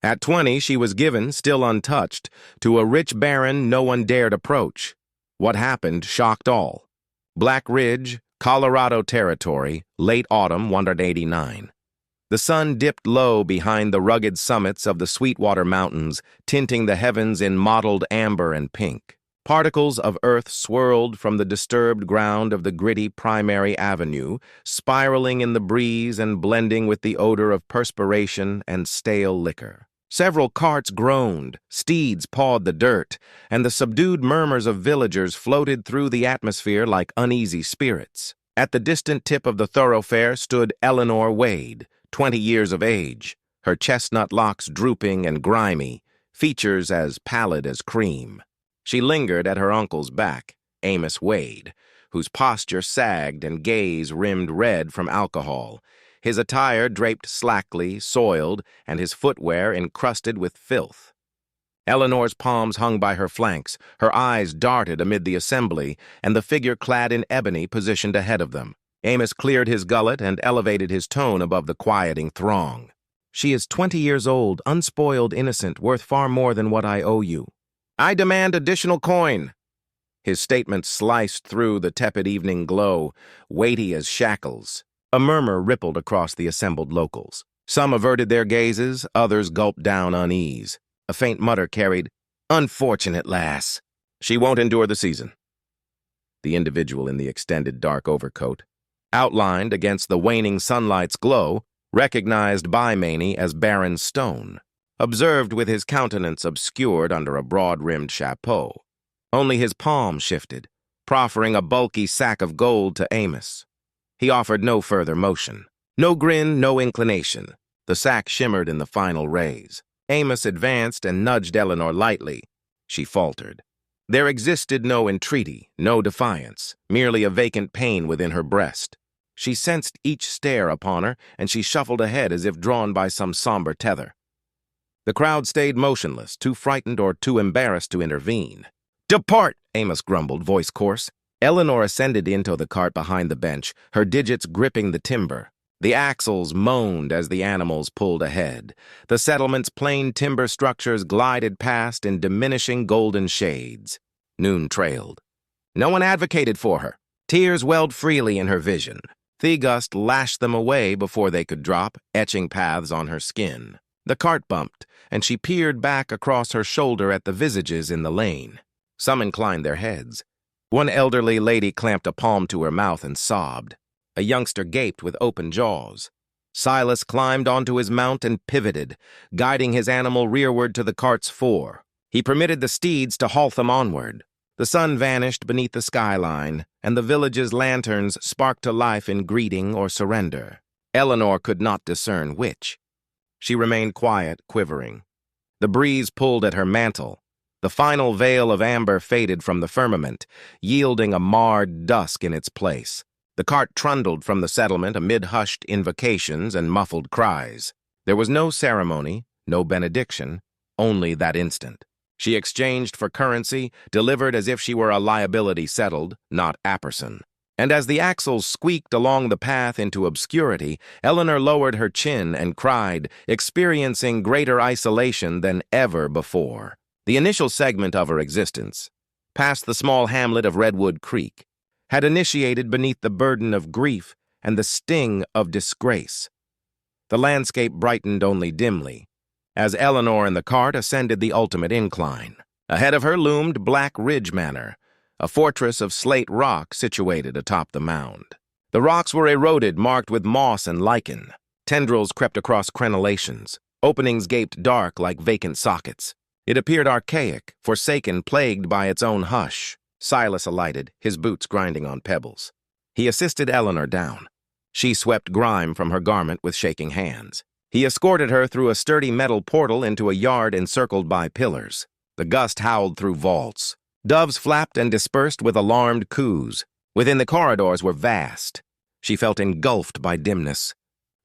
At 20, she was given, still untouched, to a rich baron no one dared approach. What happened shocked all. Black Ridge, Colorado Territory, late autumn, 189. The sun dipped low behind the rugged summits of the Sweetwater Mountains, tinting the heavens in mottled amber and pink. Particles of earth swirled from the disturbed ground of the gritty primary avenue, spiraling in the breeze and blending with the odor of perspiration and stale liquor. Several carts groaned, steeds pawed the dirt, and the subdued murmurs of villagers floated through the atmosphere like uneasy spirits. At the distant tip of the thoroughfare stood Eleanor Wade, 20 years of age, her chestnut locks drooping and grimy, features as pallid as cream. She lingered at her uncle's back, Amos Wade, whose posture sagged and gaze rimmed red from alcohol, his attire draped slackly, soiled, and his footwear encrusted with filth. Eleanor's palms hung by her flanks, her eyes darted amid the assembly, and the figure clad in ebony positioned ahead of them. Amos cleared his gullet and elevated his tone above the quieting throng. "She is 20 years old, unspoiled, innocent, worth far more than what I owe you. I demand additional coin." His statement sliced through the tepid evening glow, weighty as shackles. A murmur rippled across the assembled locals. Some averted their gazes, others gulped down unease. A faint mutter carried, "Unfortunate lass. She won't endure the season." The individual in the extended dark overcoat, outlined against the waning sunlight's glow, recognized by Maney as Baron Stone, observed with his countenance obscured under a broad-rimmed chapeau. Only his palm shifted, proffering a bulky sack of gold to Amos. He offered no further motion. No grin, no inclination. The sack shimmered in the final rays. Amos advanced and nudged Eleanor lightly. She faltered. There existed no entreaty, no defiance, merely a vacant pain within her breast. She sensed each stare upon her, and she shuffled ahead as if drawn by some somber tether. The crowd stayed motionless, too frightened or too embarrassed to intervene. "Depart!" Amos grumbled, voice coarse. Eleanor ascended into the cart behind the bench, her digits gripping the timber. The axles moaned as the animals pulled ahead. The settlement's plain timber structures glided past in diminishing golden shades. Noon trailed. No one advocated for her. Tears welled freely in her vision. Thegust lashed them away before they could drop, etching paths on her skin. The cart bumped, and she peered back across her shoulder at the visages in the lane. Some inclined their heads. One elderly lady clamped a palm to her mouth and sobbed. A youngster gaped with open jaws. Silas climbed onto his mount and pivoted, guiding his animal rearward to the cart's fore. He permitted the steeds to halt them onward. The sun vanished beneath the skyline, and the village's lanterns sparked to life in greeting or surrender. Eleanor could not discern which. She remained quiet, quivering. The breeze pulled at her mantle. The final veil of amber faded from the firmament, yielding a marred dusk in its place. The cart trundled from the settlement amid hushed invocations and muffled cries. There was no ceremony, no benediction, only that instant. She exchanged for currency, delivered as if she were a liability settled, not Apperson. And as the axles squeaked along the path into obscurity, Eleanor lowered her chin and cried, experiencing greater isolation than ever before. The initial segment of her existence, past the small hamlet of Redwood Creek, had initiated beneath the burden of grief and the sting of disgrace. The landscape brightened only dimly, as Eleanor and the cart ascended the ultimate incline. Ahead of her loomed Black Ridge Manor, a fortress of slate rock situated atop the mound. The rocks were eroded, marked with moss and lichen. Tendrils crept across crenellations. Openings gaped dark like vacant sockets. It appeared archaic, forsaken, plagued by its own hush. Silas alighted, his boots grinding on pebbles. He assisted Eleanor down. She swept grime from her garment with shaking hands. He escorted her through a sturdy metal portal into a yard encircled by pillars. The gust howled through vaults. Doves flapped and dispersed with alarmed coos. Within the corridors were vast. She felt engulfed by dimness.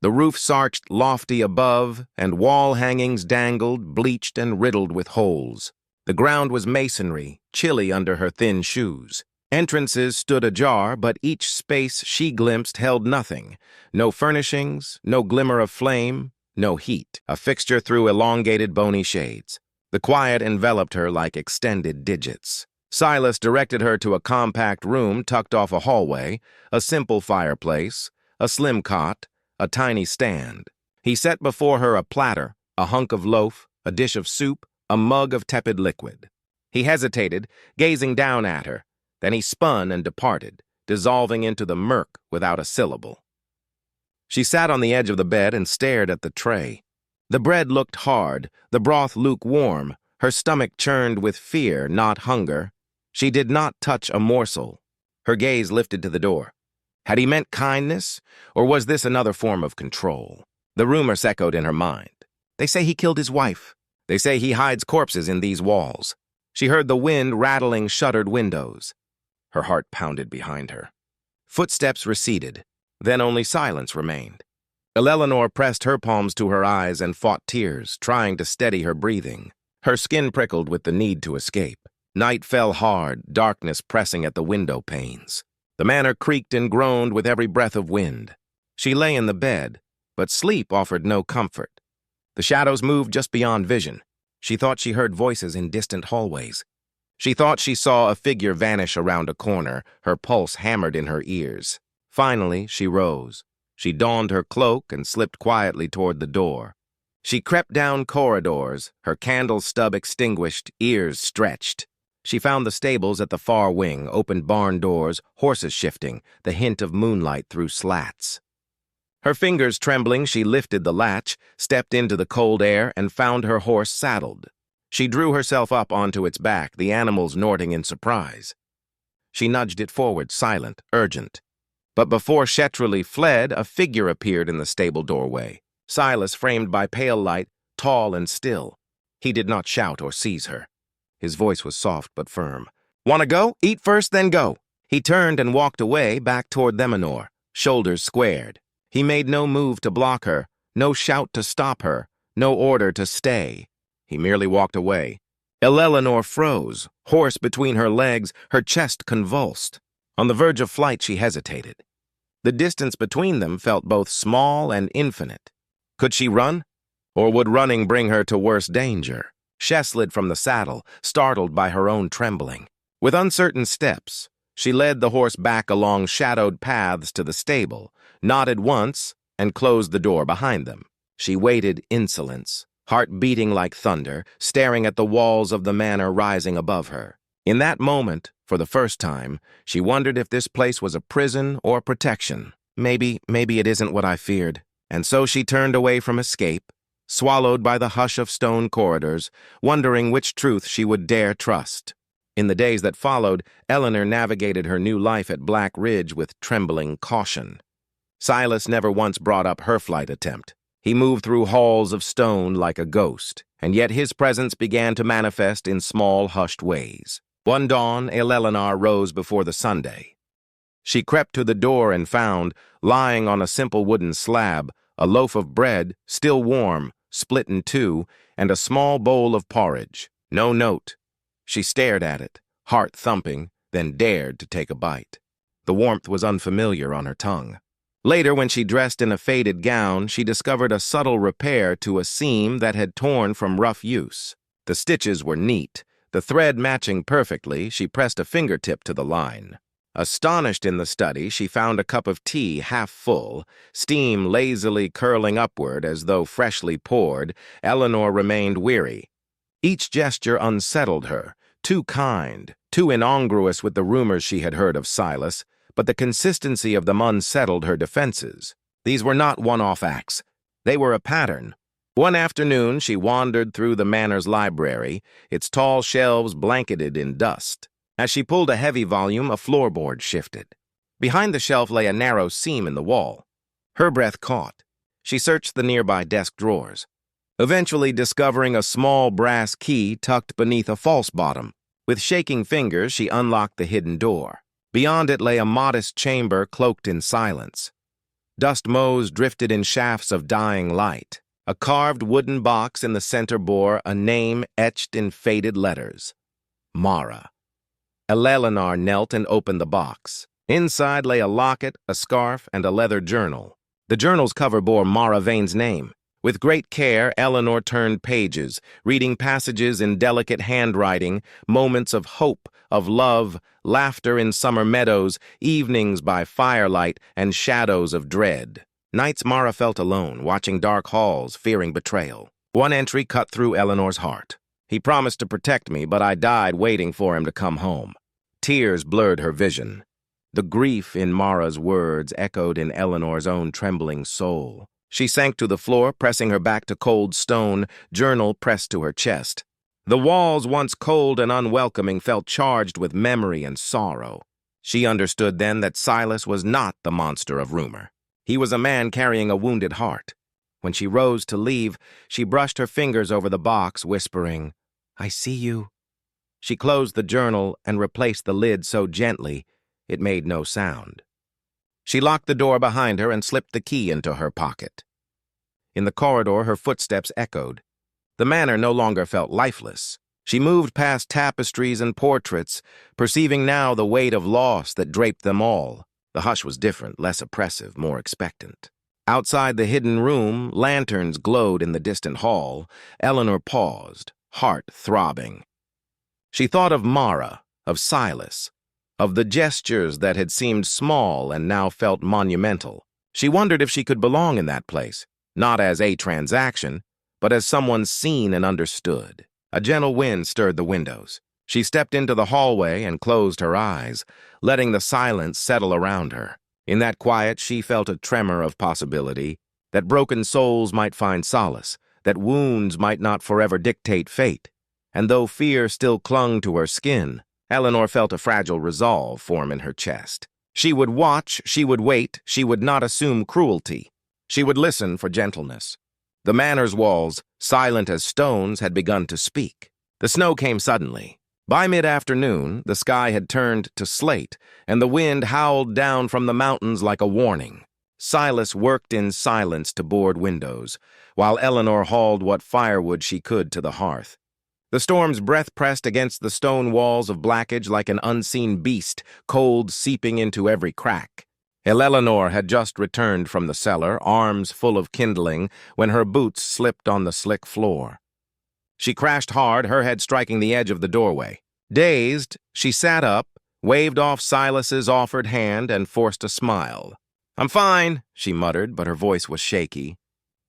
The roofs arched lofty above, and wall hangings dangled, bleached and riddled with holes. The ground was masonry, chilly under her thin shoes. Entrances stood ajar, but each space she glimpsed held nothing. No furnishings, no glimmer of flame, no heat, a fixture through elongated bony shades. The quiet enveloped her like extended digits. Silas directed her to a compact room tucked off a hallway, a simple fireplace, a slim cot, a tiny stand. He set before her a platter, a hunk of loaf, a dish of soup, a mug of tepid liquid. He hesitated, gazing down at her. Then he spun and departed, dissolving into the murk without a syllable. She sat on the edge of the bed and stared at the tray. The bread looked hard, the broth lukewarm, her stomach churned with fear, not hunger. She did not touch a morsel. Her gaze lifted to the door. Had he meant kindness, or was this another form of control? The rumors echoed in her mind. They say he killed his wife. They say he hides corpses in these walls. She heard the wind rattling shuttered windows. Her heart pounded behind her. Footsteps receded. Then only silence remained. Eleanor pressed her palms to her eyes and fought tears, trying to steady her breathing. Her skin prickled with the need to escape. Night fell hard, darkness pressing at the window panes. The manor creaked and groaned with every breath of wind. She lay in the bed, but sleep offered no comfort. The shadows moved just beyond vision. She thought she heard voices in distant hallways. She thought she saw a figure vanish around a corner, her pulse hammered in her ears. Finally, she rose. She donned her cloak and slipped quietly toward the door. She crept down corridors, her candle stub extinguished, ears stretched. She found the stables at the far wing, opened barn doors, horses shifting, the hint of moonlight through slats. Her fingers trembling, she lifted the latch, stepped into the cold air, and found her horse saddled. She drew herself up onto its back, the animal snorting in surprise. She nudged it forward, silent, urgent. But before Shetrali fled, a figure appeared in the stable doorway. Silas, framed by pale light, tall and still. He did not shout or seize her. His voice was soft but firm. "Want to go? Eat first, then go." He turned and walked away, back toward Eleanor, shoulders squared. He made no move to block her, no shout to stop her, no order to stay. He merely walked away. Eleanor froze, horse between her legs, her chest convulsed. On the verge of flight, she hesitated. The distance between them felt both small and infinite. Could she run? Or would running bring her to worse danger? She slid from the saddle, startled by her own trembling. With uncertain steps, she led the horse back along shadowed paths to the stable, nodded once, and closed the door behind them. She waited insolence, heart beating like thunder, staring at the walls of the manor rising above her. In that moment, for the first time, she wondered if this place was a prison or protection. Maybe it isn't what I feared. And so she turned away from escape, swallowed by the hush of stone corridors, wondering which truth she would dare trust. In the days that followed, Eleanor navigated her new life at Black Ridge with trembling caution. Silas never once brought up her flight attempt. He moved through halls of stone like a ghost, and yet his presence began to manifest in small, hushed ways. One dawn, Eleanor rose before the Sunday. She crept to the door and found, lying on a simple wooden slab, a loaf of bread, still warm, split in two, and a small bowl of porridge. No note. She stared at it, heart thumping, then dared to take a bite. The warmth was unfamiliar on her tongue. Later, when she dressed in a faded gown, she discovered a subtle repair to a seam that had torn from rough use. The stitches were neat. The thread matching perfectly, she pressed a fingertip to the line. Astonished in the study, she found a cup of tea half full, steam lazily curling upward as though freshly poured. Eleanor remained weary. Each gesture unsettled her, too kind, too incongruous with the rumors she had heard of Silas, but the consistency of them unsettled her defenses. These were not one-off acts. They were a pattern. One afternoon, she wandered through the manor's library, its tall shelves blanketed in dust. As she pulled a heavy volume, a floorboard shifted. Behind the shelf lay a narrow seam in the wall. Her breath caught. She searched the nearby desk drawers, eventually discovering a small brass key tucked beneath a false bottom. With shaking fingers, she unlocked the hidden door. Beyond it lay a modest chamber cloaked in silence. Dust motes drifted in shafts of dying light. A carved wooden box in the center bore a name etched in faded letters. Mara. Eleanor knelt and opened the box. Inside lay a locket, a scarf, and a leather journal. The journal's cover bore Mara Vane's name. With great care, Eleanor turned pages, reading passages in delicate handwriting, moments of hope, of love, laughter in summer meadows, evenings by firelight, and shadows of dread. Nights Mara felt alone, watching dark halls, fearing betrayal. One entry cut through Eleanor's heart. He promised to protect me, but I died waiting for him to come home. Tears blurred her vision. The grief in Mara's words echoed in Eleanor's own trembling soul. She sank to the floor, pressing her back to cold stone, journal pressed to her chest. The walls, once cold and unwelcoming, felt charged with memory and sorrow. She understood then that Silas was not the monster of rumor. He was a man carrying a wounded heart. When she rose to leave, she brushed her fingers over the box, whispering, "I see you." She closed the journal and replaced the lid so gently it made no sound. She locked the door behind her and slipped the key into her pocket. In the corridor, her footsteps echoed. The manor no longer felt lifeless. She moved past tapestries and portraits, perceiving now the weight of loss that draped them all. The hush was different, less oppressive, more expectant. Outside the hidden room, lanterns glowed in the distant hall. Eleanor paused, heart throbbing. She thought of Mara, of Silas, of the gestures that had seemed small and now felt monumental. She wondered if she could belong in that place, not as a transaction, but as someone seen and understood. A gentle wind stirred the windows. She stepped into the hallway and closed her eyes, letting the silence settle around her. In that quiet, she felt a tremor of possibility, that broken souls might find solace, that wounds might not forever dictate fate. And though fear still clung to her skin, Eleanor felt a fragile resolve form in her chest. She would watch, she would wait, she would not assume cruelty. She would listen for gentleness. The manor's walls, silent as stones, had begun to speak. The snow came suddenly. By mid-afternoon, the sky had turned to slate, and the wind howled down from the mountains like a warning. Silas worked in silence to board windows, while Eleanor hauled what firewood she could to the hearth. The storm's breath pressed against the stone walls of Blackage like an unseen beast, cold seeping into every crack. Eleanor had just returned from the cellar, arms full of kindling, when her boots slipped on the slick floor. She crashed hard, her head striking the edge of the doorway. Dazed, she sat up, waved off Silas's offered hand, and forced a smile. "I'm fine," she muttered, but her voice was shaky.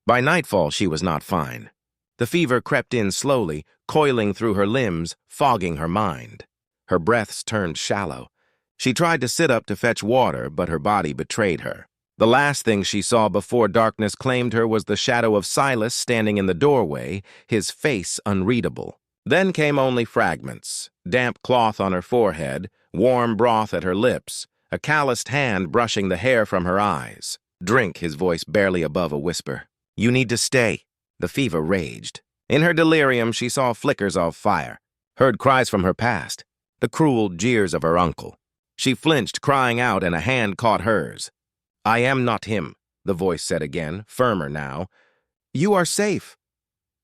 By nightfall, she was not fine. The fever crept in slowly, coiling through her limbs, fogging her mind. Her breaths turned shallow. She tried to sit up to fetch water, but her body betrayed her. The last thing she saw before darkness claimed her was the shadow of Silas standing in the doorway, his face unreadable. Then came only fragments: damp cloth on her forehead, warm broth at her lips, a calloused hand brushing the hair from her eyes. "Drink," his voice barely above a whisper. "You need to stay." The fever raged. In her delirium, she saw flickers of fire, heard cries from her past, the cruel jeers of her uncle. She flinched, crying out, and a hand caught hers. "I am not him," the voice said again, firmer now. "You are safe."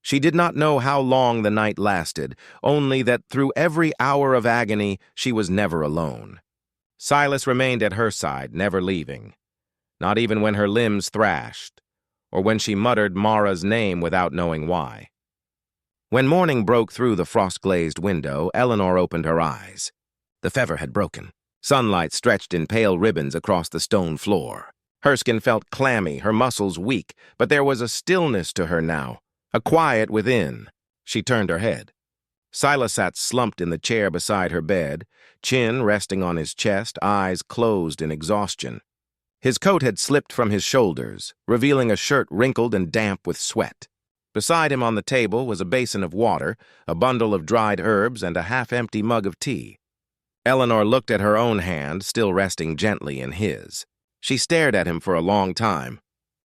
She did not know how long the night lasted, only that through every hour of agony, she was never alone. Silas remained at her side, never leaving, not even when her limbs thrashed, or when she muttered Mara's name without knowing why. When morning broke through the frost-glazed window, Eleanor opened her eyes. The fever had broken. Sunlight stretched in pale ribbons across the stone floor. Her skin felt clammy, her muscles weak, but there was a stillness to her now, a quiet within. She turned her head. Silas sat slumped in the chair beside her bed, chin resting on his chest, eyes closed in exhaustion. His coat had slipped from his shoulders, revealing a shirt wrinkled and damp with sweat. Beside him on the table was a basin of water, a bundle of dried herbs, and a half-empty mug of tea. Eleanor looked at her own hand, still resting gently in his. She stared at him for a long time.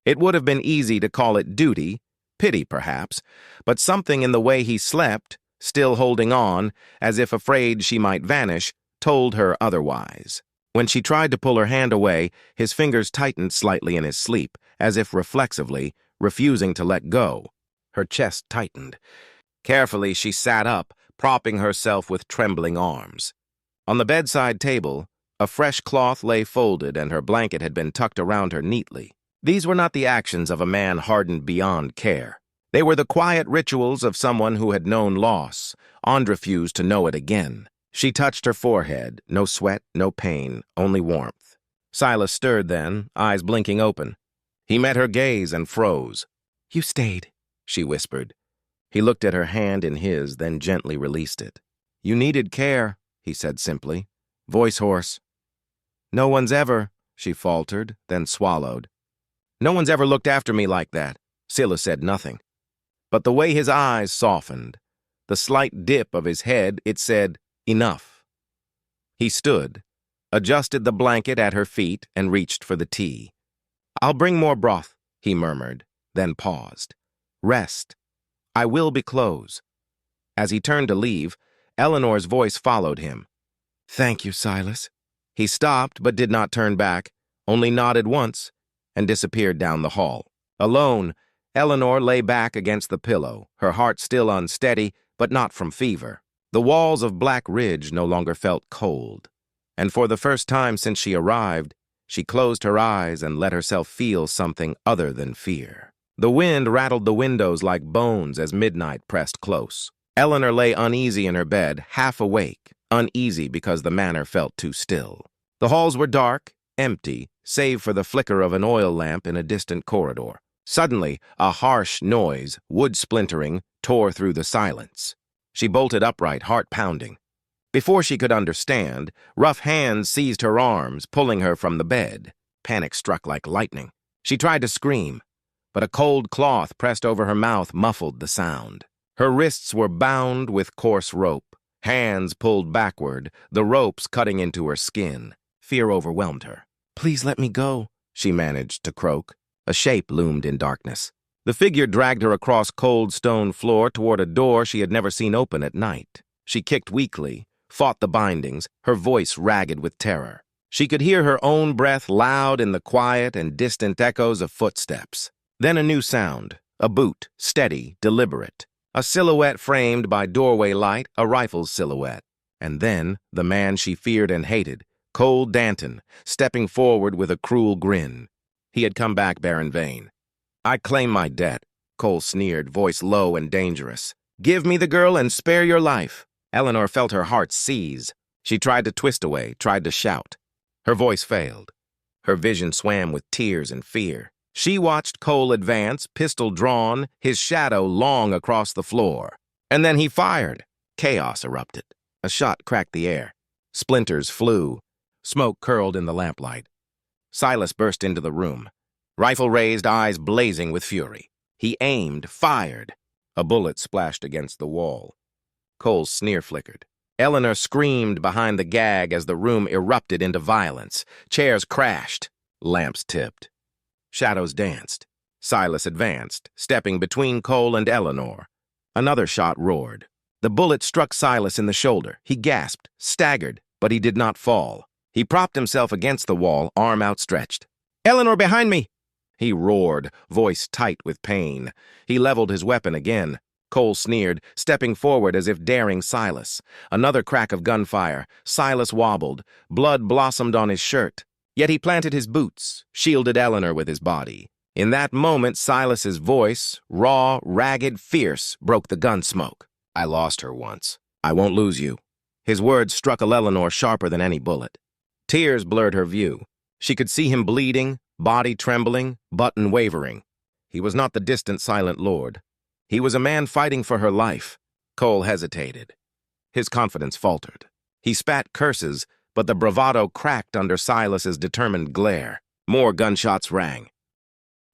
It would have been easy to call it duty, pity perhaps, but something in the way he slept, still holding on, as if afraid she might vanish, told her otherwise. When she tried to pull her hand away, his fingers tightened slightly in his sleep, as if reflexively, refusing to let go. Her chest tightened. Carefully, she sat up, propping herself with trembling arms. On the bedside table, a fresh cloth lay folded and her blanket had been tucked around her neatly. These were not the actions of a man hardened beyond care. They were the quiet rituals of someone who had known loss, and refused to know it again. She touched her forehead, no sweat, no pain, only warmth. Silas stirred then, eyes blinking open. He met her gaze and froze. "You stayed," she whispered. He looked at her hand in his, then gently released it. "You needed care," he said simply, voice hoarse. "No one's ever," she faltered, then swallowed. "No one's ever looked after me like that." Silas said nothing. But the way his eyes softened, the slight dip of his head, it said, "Enough." He stood, adjusted the blanket at her feet, and reached for the tea. "I'll bring more broth," he murmured, then paused. "Rest. I will be close." As he turned to leave, Eleanor's voice followed him. "Thank you, Silas." He stopped but did not turn back, only nodded once, and disappeared down the hall. Alone, Eleanor lay back against the pillow, her heart still unsteady, but not from fever. The walls of Black Ridge no longer felt cold, and for the first time since she arrived, she closed her eyes and let herself feel something other than fear. The wind rattled the windows like bones as midnight pressed close. Eleanor lay uneasy in her bed, half awake, uneasy because the manor felt too still. The halls were dark, empty, save for the flicker of an oil lamp in a distant corridor. Suddenly, a harsh noise, wood splintering, tore through the silence. She bolted upright, heart pounding. Before she could understand, rough hands seized her arms, pulling her from the bed. Panic struck like lightning. She tried to scream, but a cold cloth pressed over her mouth muffled the sound. Her wrists were bound with coarse rope, hands pulled backward, the ropes cutting into her skin. Fear overwhelmed her. "Please let me go," she managed to croak. A shape loomed in darkness. The figure dragged her across cold stone floor toward a door she had never seen open at night. She kicked weakly, fought the bindings, her voice ragged with terror. She could hear her own breath loud in the quiet and distant echoes of footsteps. Then a new sound, a boot, steady, deliberate. A silhouette framed by doorway light, a rifle's silhouette. And then the man she feared and hated, Cole Danton, stepping forward with a cruel grin. He had come back Baron Vane. "I claim my debt," Cole sneered, voice low and dangerous. "Give me the girl and spare your life." Eleanor felt her heart seize. She tried to twist away, tried to shout. Her voice failed. Her vision swam with tears and fear. She watched Cole advance, pistol drawn, his shadow long across the floor. And then he fired. Chaos erupted. A shot cracked the air. Splinters flew. Smoke curled in the lamplight. Silas burst into the room, rifle raised, eyes blazing with fury. He aimed, fired. A bullet splashed against the wall. Cole's sneer flickered. Eleanor screamed behind the gag as the room erupted into violence. Chairs crashed. Lamps tipped. Shadows danced. Silas advanced, stepping between Cole and Eleanor. Another shot roared. The bullet struck Silas in the shoulder. He gasped, staggered, but he did not fall. He propped himself against the wall, arm outstretched. "Eleanor, behind me!" He roared, voice tight with pain. He leveled his weapon again. Cole sneered, stepping forward as if daring Silas. Another crack of gunfire. Silas wobbled. Blood blossomed on his shirt. Yet he planted his boots, shielded Eleanor with his body. In that moment, Silas's voice, raw, ragged, fierce, broke the gun smoke. "I lost her once. I won't lose you." His words struck Eleanor sharper than any bullet. Tears blurred her view. She could see him bleeding, body trembling, button wavering. He was not the distant silent lord. He was a man fighting for her life. Cole hesitated. His confidence faltered. He spat curses, but the bravado cracked under Silas's determined glare. More gunshots rang.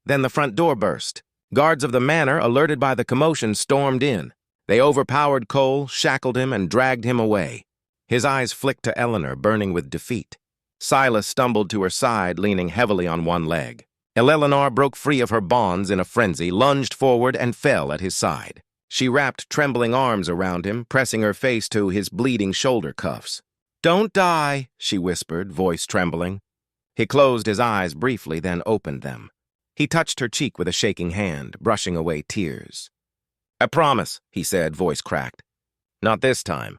Then the front door burst. Guards of the manor, alerted by the commotion, stormed in. They overpowered Cole, shackled him, and dragged him away. His eyes flicked to Eleanor, burning with defeat. Silas stumbled to her side, leaning heavily on one leg. Eleanor broke free of her bonds in a frenzy, lunged forward, and fell at his side. She wrapped trembling arms around him, pressing her face to his bleeding shoulder cuffs. "Don't die," she whispered, voice trembling. He closed his eyes briefly, then opened them. He touched her cheek with a shaking hand, brushing away tears. "I promise," he said, voice cracked. "Not this time."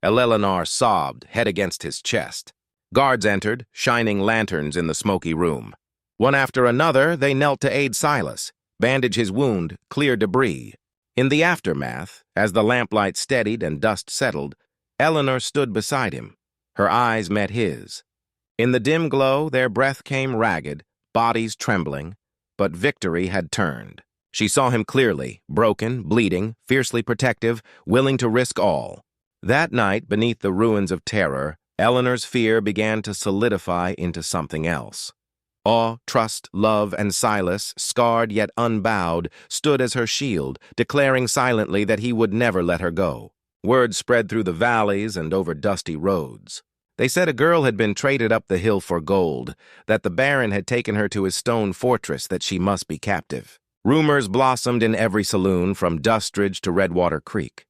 Eleanor sobbed, head against his chest. Guards entered, shining lanterns in the smoky room. One after another, they knelt to aid Silas, bandage his wound, clear debris. In the aftermath, as the lamplight steadied and dust settled, Eleanor stood beside him. Her eyes met his. In the dim glow, their breath came ragged, bodies trembling, but victory had turned. She saw him clearly, broken, bleeding, fiercely protective, willing to risk all. That night, beneath the ruins of terror, Eleanor's fear began to solidify into something else. Awe, trust, love, and Silas, scarred yet unbowed, stood as her shield, declaring silently that he would never let her go. Word spread through the valleys and over dusty roads. They said a girl had been traded up the hill for gold, that the Baron had taken her to his stone fortress, that she must be captive. Rumors blossomed in every saloon, from Dustridge to Redwater Creek.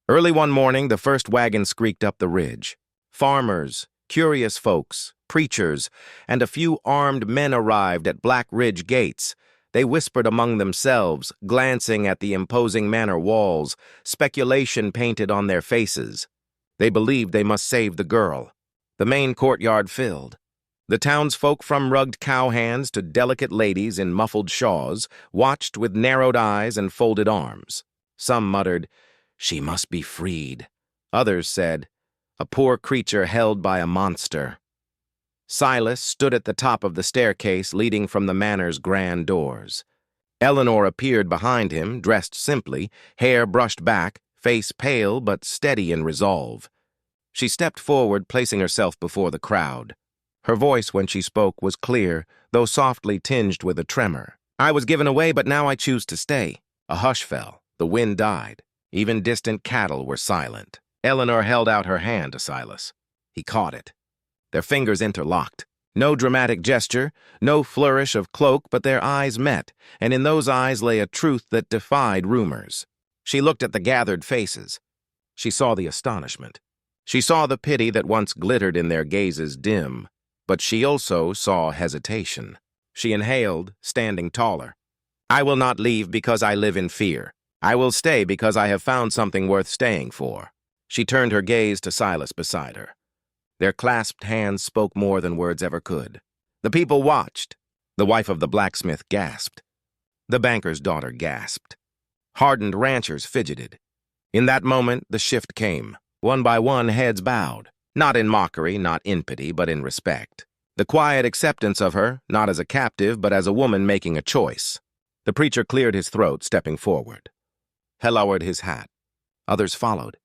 Early one morning, the first wagon squeaked up the ridge. Farmers, curious folks, preachers, and a few armed men arrived at Black Ridge gates. They whispered among themselves, glancing at the imposing manor walls, speculation painted on their faces. They believed they must save the girl. The main courtyard filled. The townsfolk, from rugged cowhands to delicate ladies in muffled shawls, watched with narrowed eyes and folded arms. Some muttered, "She must be freed." Others said, "A poor creature held by a monster." Silas stood at the top of the staircase leading from the manor's grand doors. Eleanor appeared behind him, dressed simply, hair brushed back, face pale but steady in resolve. She stepped forward, placing herself before the crowd. Her voice, when she spoke, was clear, though softly tinged with a tremor. "I was given away, but now I choose to stay." A hush fell. The wind died. Even distant cattle were silent. Eleanor held out her hand to Silas. He caught it. Their fingers interlocked. No dramatic gesture, no flourish of cloak, but their eyes met, and in those eyes lay a truth that defied rumors. She looked at the gathered faces. She saw the astonishment. She saw the pity that once glittered in their gazes dim, but she also saw hesitation. She inhaled, standing taller. "I will not leave because I live in fear. I will stay because I have found something worth staying for." She turned her gaze to Silas beside her. Their clasped hands spoke more than words ever could. The people watched. The wife of the blacksmith gasped. The banker's daughter gasped. Hardened ranchers fidgeted. In that moment, the shift came. One by one, heads bowed. Not in mockery, not in pity, but in respect. The quiet acceptance of her, not as a captive, but as a woman making a choice. The preacher cleared his throat, stepping forward. He lowered his hat. Others followed.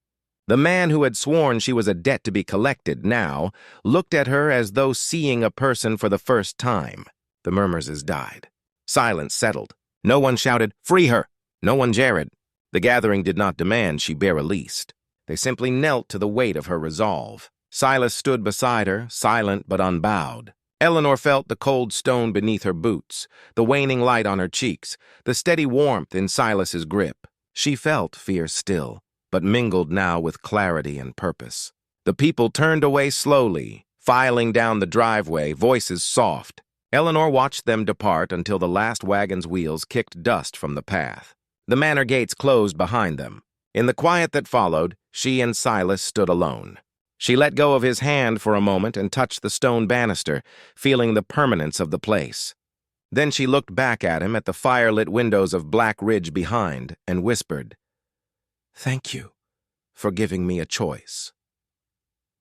The man who had sworn she was a debt to be collected now looked at her as though seeing a person for the first time. The murmurs died. Silence settled. No one shouted, "Free her!" No one jeered. The gathering did not demand she bear released. They simply knelt to the weight of her resolve. Silas stood beside her, silent but unbowed. Eleanor felt the cold stone beneath her boots, the waning light on her cheeks, the steady warmth in Silas's grip. She felt fear still, but mingled now with clarity and purpose. The people turned away slowly, filing down the driveway, voices soft. Eleanor watched them depart until the last wagon's wheels kicked dust from the path. The manor gates closed behind them. In the quiet that followed, she and Silas stood alone. She let go of his hand for a moment and touched the stone banister, feeling the permanence of the place. Then she looked back at him at the firelit windows of Black Ridge behind and whispered, "Thank you for giving me a choice."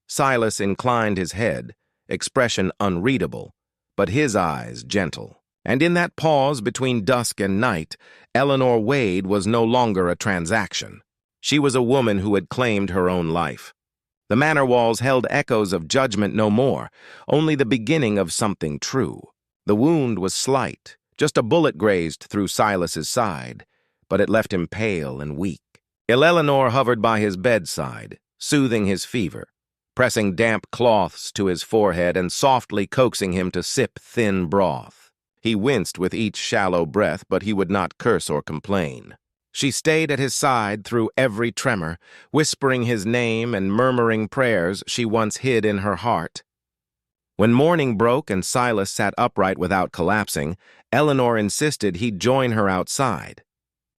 Silas inclined his head, expression unreadable, but his eyes gentle. And in that pause between dusk and night, Eleanor Wade was no longer a transaction. She was a woman who had claimed her own life. The manor walls held echoes of judgment no more, only the beginning of something true. The wound was slight, just a bullet grazed through Silas's side, but it left him pale and weak. Eleanor hovered by his bedside, soothing his fever, pressing damp cloths to his forehead and softly coaxing him to sip thin broth. He winced with each shallow breath, but he would not curse or complain. She stayed at his side through every tremor, whispering his name and murmuring prayers she once hid in her heart. When morning broke and Silas sat upright without collapsing, Eleanor insisted he'd join her outside.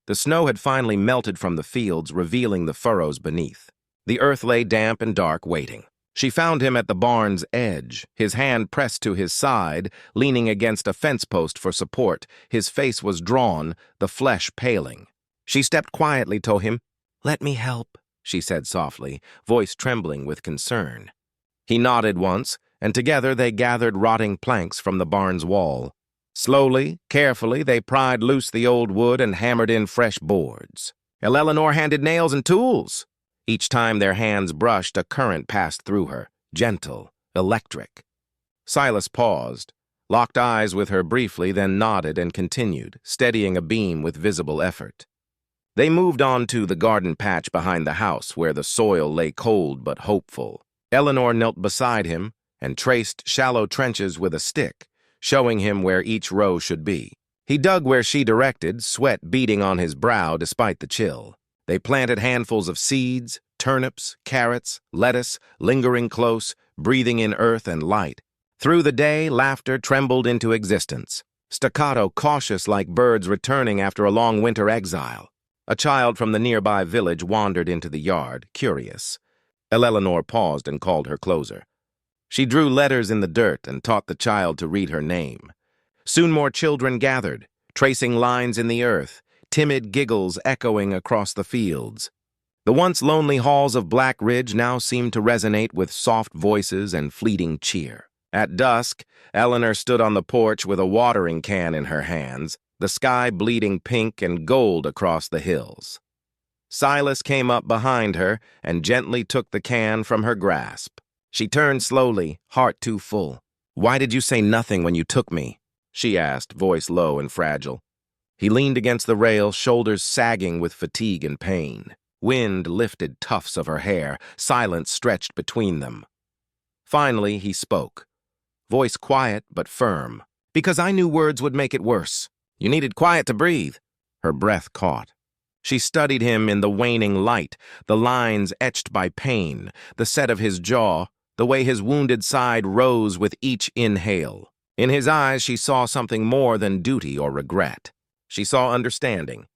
The snow had finally melted from the fields, revealing the furrows beneath. The earth lay damp and dark, waiting. She found him at the barn's edge, his hand pressed to his side, leaning against a fence post for support. His face was drawn, the flesh paling. She stepped quietly to him. "Let me help," she said softly, voice trembling with concern. He nodded once, and together they gathered rotting planks from the barn's wall. Slowly, carefully, they pried loose the old wood and hammered in fresh boards. Eleanor handed nails and tools. Each time their hands brushed, a current passed through her, gentle, electric. Silas paused, locked eyes with her briefly, then nodded and continued, steadying a beam with visible effort. They moved on to the garden patch behind the house, where the soil lay cold but hopeful. Eleanor knelt beside him and traced shallow trenches with a stick, showing him where each row should be. He dug where she directed, sweat beading on his brow despite the chill. They planted handfuls of seeds, turnips, carrots, lettuce, lingering close, breathing in earth and light. Through the day, laughter trembled into existence, staccato cautious like birds returning after a long winter exile. A child from the nearby village wandered into the yard, curious. Eleanor paused and called her closer. She drew letters in the dirt and taught the child to read her name. Soon more children gathered, tracing lines in the earth, timid giggles echoing across the fields. The once lonely halls of Black Ridge now seemed to resonate with soft voices and fleeting cheer. At dusk, Eleanor stood on the porch with a watering can in her hands, the sky bleeding pink and gold across the hills. Silas came up behind her and gently took the can from her grasp. She turned slowly, heart too full. "Why did you say nothing when you took me?" she asked, voice low and fragile. He leaned against the rail, shoulders sagging with fatigue and pain. Wind lifted tufts of her hair, silence stretched between them. Finally, he spoke, voice quiet but firm. "Because I knew words would make it worse. You needed quiet to breathe." Her breath caught. She studied him in the waning light, the lines etched by pain, the set of his jaw, the way his wounded side rose with each inhale. In his eyes, she saw something more than duty or regret. She saw understanding.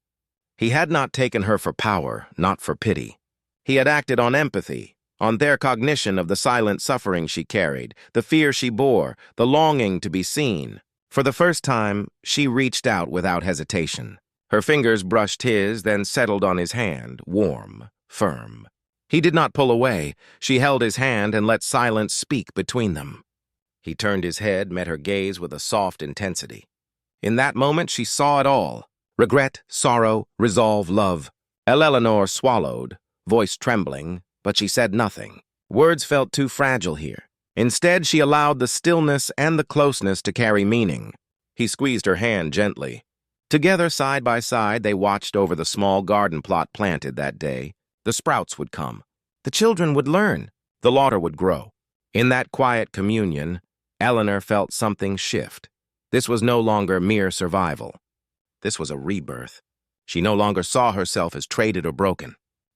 He had not taken her for power, not for pity. He had acted on empathy, on their cognition of the silent suffering she carried, the fear she bore, the longing to be seen. For the first time, she reached out without hesitation. Her fingers brushed his, then settled on his hand, warm, firm. He did not pull away. She held his hand and let silence speak between them. He turned his head, met her gaze with a soft intensity. In that moment, she saw it all. Regret, sorrow, resolve, love. Eleanor swallowed, voice trembling, but she said nothing. Words felt too fragile here. Instead, she allowed the stillness and the closeness to carry meaning. He squeezed her hand gently. Together, side by side, they watched over the small garden plot planted that day. The sprouts would come. The children would learn. The laughter would grow. In that quiet communion, Eleanor felt something shift. This was no longer mere survival. This was a rebirth. She no longer saw herself as traded or broken.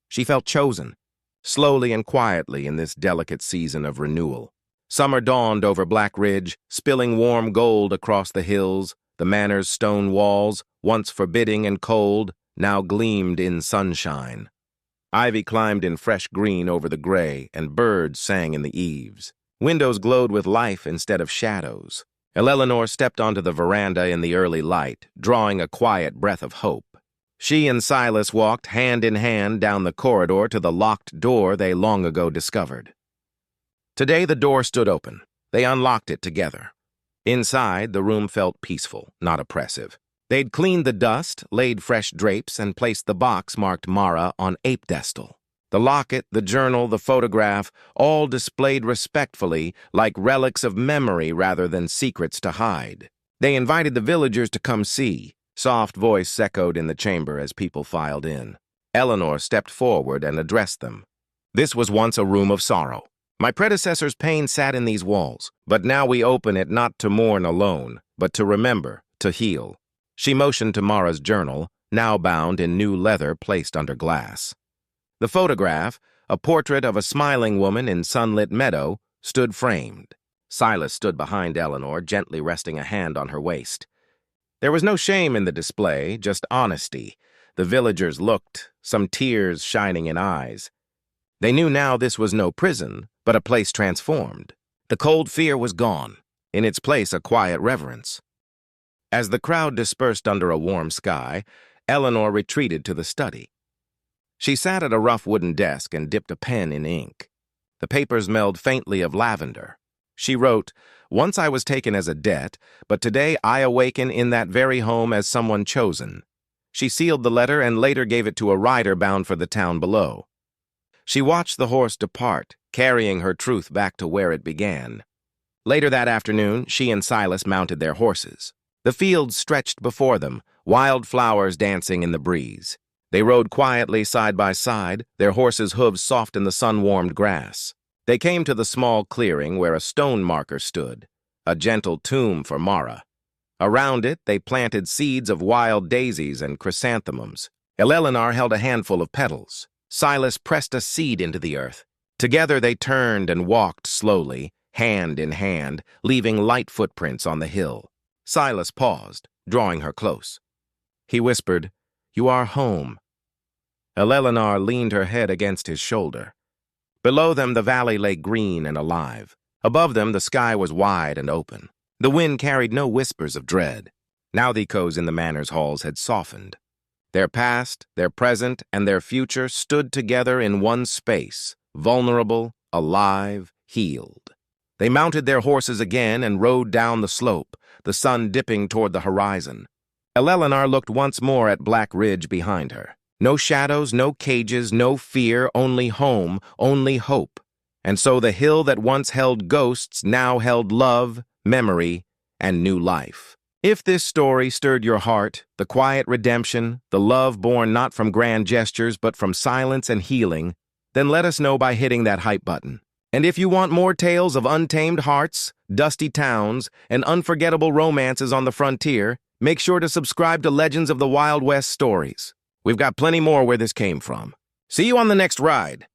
She felt chosen, slowly and quietly in this delicate season of renewal. Summer dawned over Black Ridge, spilling warm gold across the hills. The manor's stone walls, once forbidding and cold, now gleamed in sunshine. Ivy climbed in fresh green over the gray, and birds sang in the eaves. Windows glowed with life instead of shadows. Eleanor stepped onto the veranda in the early light, drawing a quiet breath of hope. She and Silas walked hand in hand down the corridor to the locked door they long ago discovered. Today the door stood open. They unlocked it together. Inside, the room felt peaceful, not oppressive. They'd cleaned the dust, laid fresh drapes, and placed the box marked Mara on ape destal. The locket, the journal, the photograph, all displayed respectfully, like relics of memory rather than secrets to hide. They invited the villagers to come see. Soft voice echoed in the chamber as people filed in. Eleanor stepped forward and addressed them. "This was once a room of sorrow. My predecessor's pain sat in these walls, but now we open it not to mourn alone, but to remember, to heal." She motioned to Mara's journal, now bound in new leather placed under glass. The photograph, a portrait of a smiling woman in sunlit meadow, stood framed. Silas stood behind Eleanor, gently resting a hand on her waist. There was no shame in the display, just honesty. The villagers looked, some tears shining in eyes. They knew now this was no prison, but but a place transformed. The cold fear was gone. In its place, a quiet reverence. As the crowd dispersed under a warm sky, Eleanor retreated to the study. She sat at a rough wooden desk and dipped a pen in ink. The paper smelled faintly of lavender. She wrote, "Once I was taken as a debt, but today I awaken in that very home as someone chosen." She sealed the letter and later gave it to a rider bound for the town below. She watched the horse depart, carrying her truth back to where it began. Later that afternoon, she and Silas mounted their horses. The fields stretched before them, wild flowers dancing in the breeze. They rode quietly side by side, their horses' hooves soft in the sun-warmed grass. They came to the small clearing where a stone marker stood, a gentle tomb for Mara. Around it, they planted seeds of wild daisies and chrysanthemums. Eleanor held a handful of petals. Silas pressed a seed into the earth. Together they turned and walked slowly, hand in hand, leaving light footprints on the hill. Silas paused, drawing her close. He whispered, "You are home." Eleanor leaned her head against his shoulder. Below them, the valley lay green and alive. Above them, the sky was wide and open. The wind carried no whispers of dread. Now the echoes in the manor's halls had softened. Their past, their present, and their future stood together in one space, vulnerable, alive, healed. They mounted their horses again and rode down the slope, the sun dipping toward the horizon. Eleanor looked once more at Black Ridge behind her. No shadows, no cages, no fear, only home, only hope. And so the hill that once held ghosts now held love, memory, and new life. If this story stirred your heart, the quiet redemption, the love born not from grand gestures but from silence and healing, then let us know by hitting that hype button. And if you want more tales of untamed hearts, dusty towns, and unforgettable romances on the frontier, make sure to subscribe to Legends of the Wild West Stories. We've got plenty more where this came from. See you on the next ride.